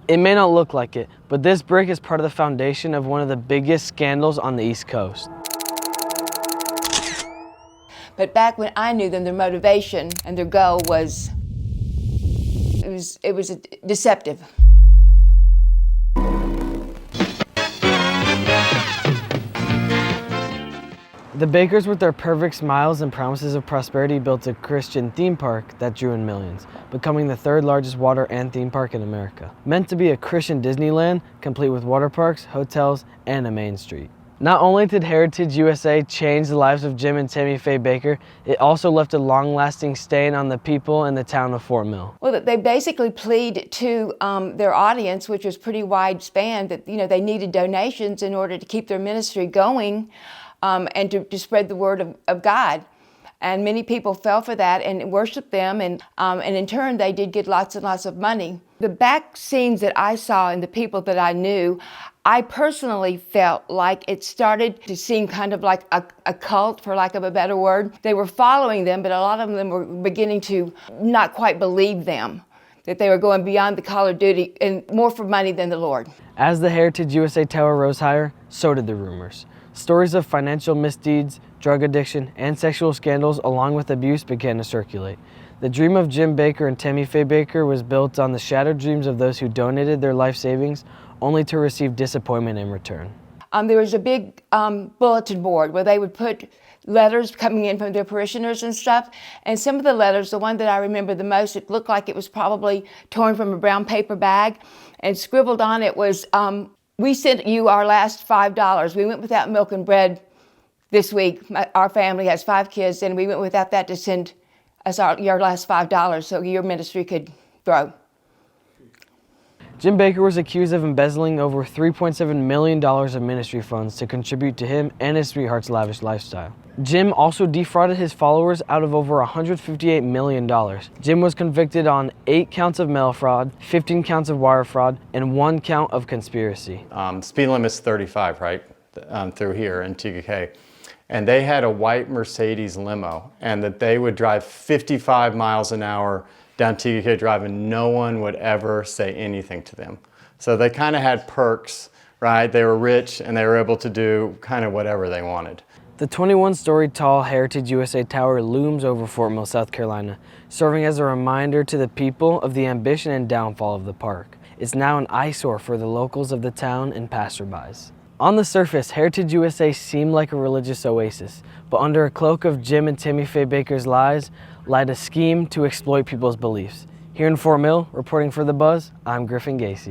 It may not look like it, but this brick is part of the foundation of one of the biggest scandals on the East Coast. But back when I knew them, their motivation and their goal was, it was deceptive. The Bakkers, with their perfect smiles and promises of prosperity, built a Christian theme park that drew in millions, becoming the third largest water and theme park in America. Meant to be a Christian Disneyland, complete with water parks, hotels, and a main street. Not only did Heritage USA change the lives of Jim and Tammy Faye Bakker, it also left a long-lasting stain on the people in the town of Fort Mill. Well, they basically plead to their audience, which was pretty wide span, that they needed donations in order to keep their ministry going. And to spread the word of God. And many people fell for that and worshiped them, and in turn they did get lots and lots of money. The back scenes that I saw and the people that I knew, I personally felt like it started to seem kind of like a cult, for lack of a better word. They were following them, but a lot of them were beginning to not quite believe them, that they were going beyond the call of duty and more for money than the Lord. As the Heritage USA Tower rose higher, so did the rumors. Stories of financial misdeeds, drug addiction, and sexual scandals along with abuse began to circulate. The dream of Jim Bakker and Tammy Faye Bakker was built on the shattered dreams of those who donated their life savings only to receive disappointment in return. There was a big bulletin board where they would put letters coming in from their parishioners and stuff. And some of the letters, the one that I remember the most, it looked like it was probably torn from a brown paper bag, and scribbled on it was, "We sent you our last $5. We went without milk and bread this week. Our family has 5 kids, and we went without that to send us your last $5 so your ministry could grow." Jim Bakker was accused of embezzling over $3.7 million of ministry funds to contribute to him and his sweetheart's lavish lifestyle. Jim also defrauded his followers out of over $158 million. Jim was convicted on 8 counts of mail fraud, 15 counts of wire fraud, and 1 count of conspiracy. Speed limit's 35, right, through here in TKK. And they had a white Mercedes limo, and that they would drive 55 miles an hour down TKK Drive, and no one would ever say anything to them. So they kind of had perks, right? They were rich, and they were able to do kind of whatever they wanted. The 21-story tall Heritage USA Tower looms over Fort Mill, South Carolina, serving as a reminder to the people of the ambition and downfall of the park. It's now an eyesore for the locals of the town and passerbys. On the surface, Heritage USA seemed like a religious oasis, but under a cloak of Jim and Tammy Faye Bakker's lies lied a scheme to exploit people's beliefs. Here in Fort Mill, reporting for The Buzz, I'm Griffin Gascy.